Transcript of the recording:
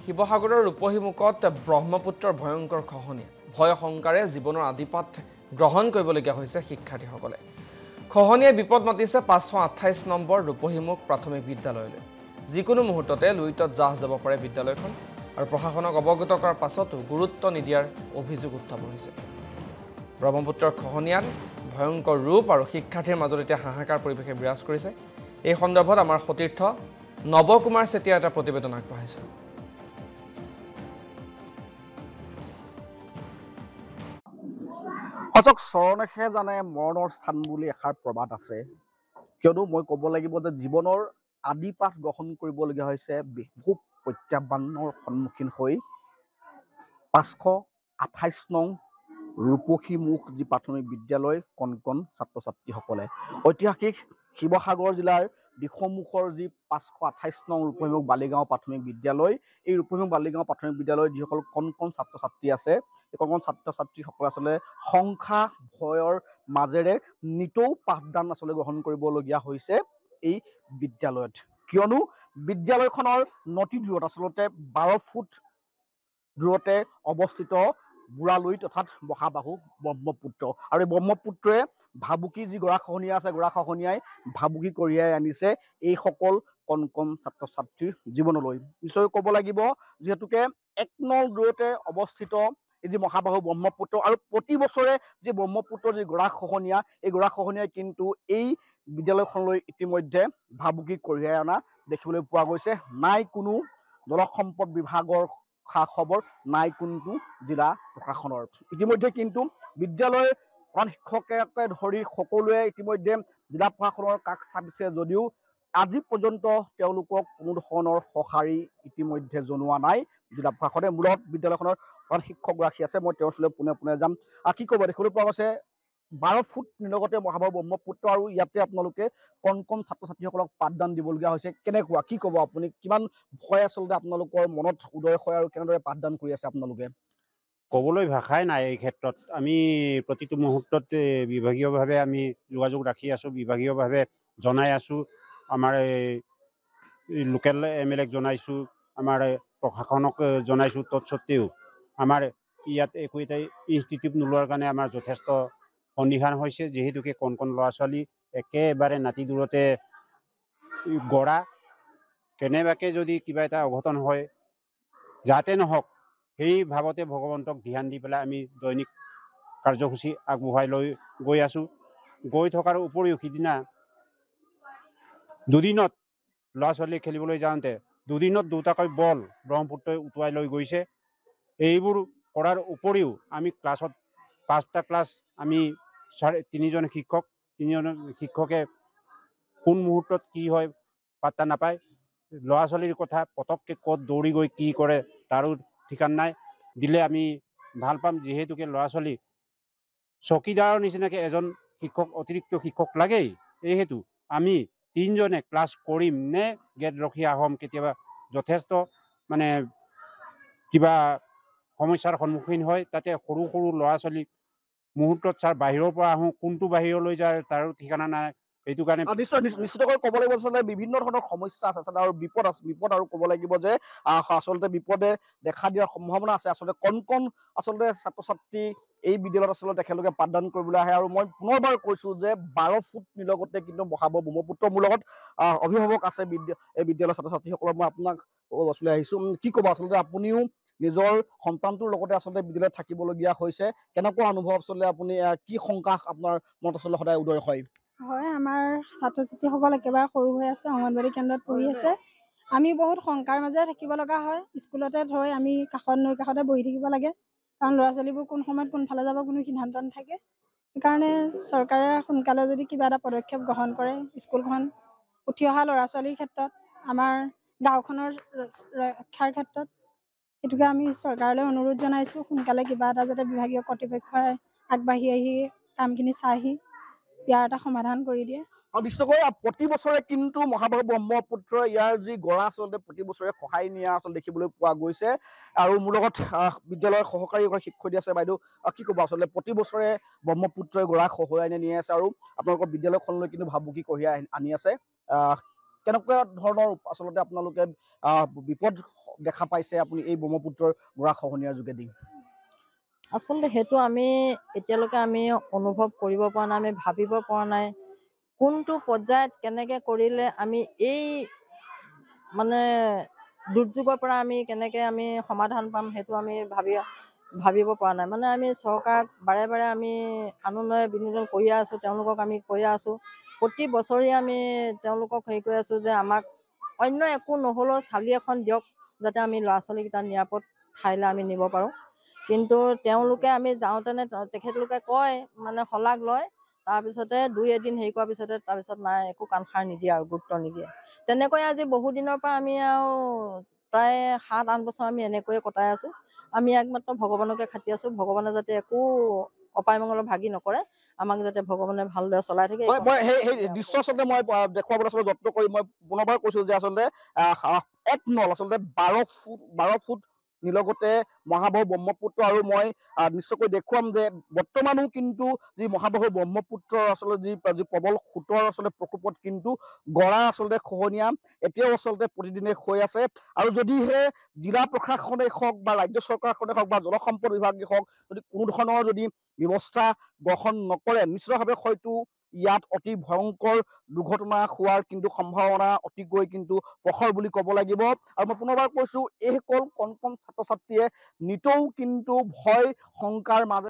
শিৱসাগৰৰ ৰূপহীমুখত ব্ৰহ্মপুত্ৰৰ ভয়ংকৰ খহনীয়া ভয় শংকাৰে জীৱনৰ আদিপাঠ গ্ৰহণ কৰিবলগীয়া হৈছে শিক্ষাৰ্থীসকলে খহনীয়াই বিপদ মাতিছে 528 নম্বৰ ৰূপহীমুখ প্ৰাথমিক বিদ্যালয়লৈ যিকোনো মুহূৰ্ততে লুইতত জাহ যাব পাৰে বিদ্যালয়খন আৰু প্ৰশাসনক অৱগত কৰাৰ পাছতো গুৰুত্ব নিদিয়াৰ অভিযোগ উত্থাপন হৈছে ব্ৰহ্মপুত্ৰৰ খহনীয়াত ভয়ংকৰ ৰূপ আৰু শিক্ষাৰ্থীৰ মাজত এতিয়া হাহাকাৰ পৰিৱেশে বিৰাজ কৰিছে এই সন্দৰ্ভত আমাৰ সতীৰ্থ নৱকুমাৰ চেতিয়াৰ এটা প্ৰতিবেদন আগবঢ়াইছে অচক চৰণেহে জানে মৰণৰ স্থান বুলি এষাৰ প্ৰবাদ আছে কিয়নো মই ক'ব লাগিব যে জীৱনৰ আদিপাঠ গ্ৰহণ কৰিবলগীয়া হৈছে বহু প্ৰত্যাহ্বানৰ সন্মুখীন হৈ 528 নং ৰূপহীমুখ যি প্ৰাথমিক বিদ্যালয় কণ ছাত্ৰ ছাত্ৰীসকলে ঐতিহাসিক শিৱসাগৰ জিলাৰ দিখৌমুখৰ যি 528 নং ৰূপহীমুখ বালিগাঁও প্ৰাথমিক বিদ্যালয় এই ৰূপহীমুখ বালিগাঁও প্ৰাথমিক বিদ্যালয়ৰ যিসকল কণ ছাত্ৰ ছাত্ৰী আছে এই কণ ছাত্ৰ ছাত্ৰীসকলে আচলতে সংখ্যা ভয়ৰ মাজেৰে নিতৌ পাঠদান আচলতে গ্ৰহণ কৰিবলগীয়া হৈছে এই বিদ্যালয়ত কিয়নো বিদ্যালয়খনৰ নতি দূৰত আচলতে 12 ফুট দূৰতে অৱস্থিত বুঢ়ালুইত অৰ্থাৎ মহাবাহু ব্ৰহ্মপুত্ৰ আৰু এই ব্ৰহ্মপুত্ৰই ভাবুকি যি গৰাখহনীয়া আছে গৰাখহনীয়াই ভাবুকি কঢ়িয়াই আনিছে এই সকল কণ ছাত্ৰ ছাত্ৰীৰ জীৱনলৈ নিশ্চয় ক'ব লাগিব যিহেতুকে 1 নল দূৰতে অৱস্থিত এই যি মহাবাহু ব্ৰহ্মপুত্ৰ আৰু প্ৰতি বছৰে যি ব্ৰহ্মপুত্ৰৰ যি গৰাখহনীয়া এই গৰাখহনীয়াই কিন্তু এই বিদ্যালয়খনলৈ ইতিমধ্যে ভাবুকি কঢ়িয়াই অনা দেখিবলৈ পোৱা গৈছে নাই কোনো জলসম্পদ বিভাগৰ খা খবৰ নাই কোনটো জিলা প্ৰশাসনৰ ইতিমধ্যে কিন্তু বিদ্যালয়ৰ প্ৰধান শিক্ষকে ধৰি সকলোৱে ইতিমধ্যে জিলা প্ৰশাসনৰ কাষ চাপিছে যদিও আজি পৰ্যন্ত তেওঁলোকক কোনো ধৰণৰ সঁহাৰি ইতিমধ্যে জনোৱা নাই জিলা প্ৰশাসনে মূলত বিদ্যালয়খনৰ প্ৰধান শিক্ষকগৰাকী আছে মই তেওঁৰ ওচৰলৈ পোনে যাম কি ক'ব দেখিবলৈ পোৱা গৈছে 12 ফুট নিলগতে মহাবাহু ব্ৰহ্মপুত্ৰ আৰু ইয়াতে আপোনালোকে কণ ছাত্ৰ ছাত্ৰীসকলক পাঠদান দিবলগীয়া হৈছে কেনেকুৱা কি ক'ব আপুনি কিমান ভয় আচলতে আপোনালোকৰ মনত উদয় হয় আৰু কেনেদৰে পাঠদান কৰি আছে আপোনালোকে ক'বলৈ ভাষাই নাই এই ক্ষেত্ৰত আমি প্ৰতিটো মুহূৰ্তত বিভাগীয়ভাৱে আমি যোগাযোগ ৰাখি আছোঁ বিভাগীয়ভাৱে জনাই আছোঁ আমাৰ লোকেল MLA ক জনাইছোঁ আমাৰ প্ৰশাসনক জনাইছোঁ তৎসত্ত্বেও আমাৰ ইয়াত একো এটা ইনষ্টিটিউট নোলোৱাৰ কাৰণে আমাৰ যথেষ্ট সন্দিহান হৈছে যিহেতুকে কণ ল'ৰা ছোৱালী একেবাৰে নাতি দূৰতে গৰা কেনেবাকৈ যদি কিবা এটা অঘটন হয় যাতে নহওক সেই ভাৱতে ভগৱন্তক ধ্যান দি পেলাই আমি দৈনিক কাৰ্যসূচী আগবঢ়াই লৈ গৈ আছোঁ গৈ থকাৰ উপৰিও সিদিনা দুদিনত ল'ৰা ছোৱালী খেলিবলৈ যাওঁতে দুদিনত দুটাকৈ বল ব্ৰহ্মপুত্ৰই উটুৱাই লৈ গৈছে এইবোৰ কৰাৰ উপৰিও আমি ক্লাছত 5টা ক্লাছ আমি 3জন শিক্ষক 3জন শিক্ষকে কোন মুহূৰ্তত কি হয় পাত্তা নাপায় ল'ৰা ছোৱালীৰ কথা পটককৈ ক'ত দৌৰি গৈ কি কৰে তাৰো ঠিকান নাই দিলে আমি ভাল পাম যিহেতুকে ল'ৰা ছোৱালী চকীদাৰৰ নিচিনাকৈ এজন শিক্ষক অতিৰিক্ত শিক্ষক লাগেই এইহেতু আমি 3জনে ক্লাছ কৰিম নে গেট ৰখীয়া হ'ম কেতিয়াবা যথেষ্ট মানে কিবা সমস্যাৰ সন্মুখীন হয় তাতে সৰু ল'ৰা ছোৱালী মুহূৰ্তত ছাৰ বাহিৰৰ পৰা আহোঁ কোনটো বাহিৰলৈ যায় তাৰো ঠিকানা নাই এইটো কাৰণে নিশ্চিতকৈ ক'ব লাগিব আচলতে বিভিন্ন ধৰণৰ সমস্যা আছে আচলতে আৰু বিপদ আৰু ক'ব লাগিব যে আচলতে বিপদে দেখা দিয়াৰ সম্ভাৱনা আছে আচলতে কণ আচলতে ছাত্ৰ ছাত্ৰী এই বিদ্যালয়ত আচলতে তেখেতলোকে পাঠদান কৰিবলৈ আহে আৰু মই পুনৰবাৰ কৈছোঁ যে 12 ফুট নিলগতে কিন্তু মহাবাহু ব্ৰহ্মপুত্ৰ মোৰ লগত অভিভাৱক আছে এই বিদ্যালয়ৰ ছাত্ৰ ছাত্ৰীসকলৰ মই আপোনাক ওচৰলৈ আহিছোঁ কি ক'ব আচলতে আপুনিও নিজৰ সন্তানটোৰ লগতে আচলতে বিদ্যালয়ত থাকিবলগীয়া হৈছে কেনেকুৱা অনুভৱ আচলতে আপুনি কি শংকা আপোনাৰ মনত আচলতে সদায় উদয় হয় হয় আমাৰ ছাত্ৰ ছাত্ৰীসকল একেবাৰে সৰু হৈ আছে অংগনবাড়ী কেন্দ্ৰত পঢ়ি আছে আমি বহুত শংকাৰ মাজেৰে থাকিব লগা হয় স্কুলতে থৈ আমি নৈ কাষতে বহি থাকিব লাগে কাৰণ ল'ৰা ছোৱালীবোৰ কোন সময়ত কোনফালে যাব কোনো সিদ্ধান্ত নাথাকে সেইকাৰণে চৰকাৰে সোনকালে যদি কিবা এটা পদক্ষেপ গ্ৰহণ কৰে স্কুলখন উঠি অহা ল'ৰা ছোৱালীৰ ক্ষেত্ৰত আমাৰ গাঁওখনৰ ৰক্ষাৰ ক্ষেত্ৰত সেইটোকে আমি চৰকাৰলৈ অনুৰোধ জনাইছোঁ সোনকালে কিবা এটা যাতে বিভাগীয় কৰ্তৃপক্ষই আগবাঢ়ি আহি কামখিনি চাইহি ইয়াৰ এটা সমাধান কৰি দিয়ে আৰু নিশ্চয়কৈ প্ৰতি বছৰে কিন্তু মহাবাহু ব্ৰহ্মপুত্ৰ ইয়াৰ যি গৰা আচলতে প্ৰতি বছৰে খহাই নিয়া আচলতে দেখিবলৈ পোৱা গৈছে আৰু মোৰ লগত বিদ্যালয়ৰ সহকাৰী শিক্ষয়িত্ৰী আছে বাইদেউ কি ক'ব আচলতে প্ৰতি বছৰে ব্ৰহ্মপুত্ৰই গৰা খহাই নিয়ে আছে আৰু আপোনালোকৰ বিদ্যালয়খনলৈ কিন্তু ভাবুকি কঢ়িয়াই আনি আছে কেনেকুৱা ধৰণৰ আচলতে আপোনালোকে বিপদ দেখা পাইছে আপুনি এই ব্ৰহ্মপুত্ৰৰ গৰাখহনীয়াৰ যোগেদি? আচলতে সেইটো আমি এতিয়ালৈকে আমি অনুভৱ কৰিব পৰা নাই, আমি ভাবিব পৰা নাই কোনটো পৰ্যায়ত কেনেকৈ কৰিলে আমি এই মানে দুৰ্যোগৰ পৰা আমি কেনেকৈ আমি সমাধান পাম, সেইটো আমি ভাবিব পৰা নাই। মানে আমি চৰকাৰক বাৰে বাৰে আমি অনুনয় বিনোদন কৰিয়ে আছোঁ, তেওঁলোকক আমি কৈয়ে আছোঁ, প্ৰতি বছৰে আমি তেওঁলোকক হেৰি কৰি আছোঁ যে আমাক অন্য একো নহ'লেও চালি এখন দিয়ক, যাতে আমি ল'ৰা ছোৱালীকেইটা নিৰাপদ ঠাইলৈ আমি নিব পাৰোঁ। কিন্তু তেওঁলোকে আমি যাওঁতেনে তেখেতলোকে কয় মানে শলাগ লয়, তাৰপিছতে 2-এদিন হেৰি কৰাৰ পিছতে তাৰপিছত নাই, একো কাণসাৰ নিদিয়ে আৰু গুৰুত্ব নিদিয়ে। তেনেকৈ আজি বহুদিনৰ পৰা আমি আৰু প্ৰায় 7-8 বছৰ আমি এনেকৈয়ে কটাই আছোঁ। আমি একমাত্ৰ ভগৱানকে খাটি আছোঁ, ভগৱানে যাতে একো অপায় মংগলৰ ভাগি নকৰে, আমাক যাতে ভগৱানে ভালদৰে চলাই থাকে। মই সেই দৃশ্য আচলতে মই দেখুৱাবলৈ আচলতে যত্ন কৰি মই পুনৰবাৰ কৈছোঁ যে আচলতে এক নল আচলতে 12 ফুট নিলগতে মহাবাহু ব্ৰহ্মপুত্ৰ। আৰু মই নিশ্চয়কৈ দেখুৱাম যে বৰ্তমানো কিন্তু যি মহাবাহু ব্ৰহ্মপুত্ৰৰ আচলতে যি প্ৰবল সোঁতৰ আচলতে প্ৰকোপত কিন্তু গৰা আচলতে খহনীয়া এতিয়াও আচলতে প্ৰতিদিনে হৈ আছে। আৰু যদিহে জিলা প্ৰশাসনে হওক বা ৰাজ্য চৰকাৰখনে হওক বা জলসম্পদ বিভাগে হওক যদি কোনো ধৰণৰ যদি ব্যৱস্থা গ্ৰহণ নকৰে, নিশ্চিতভাৱে হয়তো ইয়াত অতি ভয়ংকৰ দুৰ্ঘটনা হোৱাৰ কিন্তু সম্ভাৱনা অতিকৈ কিন্তু প্ৰখৰ বুলি ক'ব লাগিব। আৰু মই পুনৰবাৰ কৈছোঁ, এইসকল কণ কণ ছাত্ৰ ছাত্ৰীয়ে নিতৌ কিন্তু ভয় শংকাৰ মাজে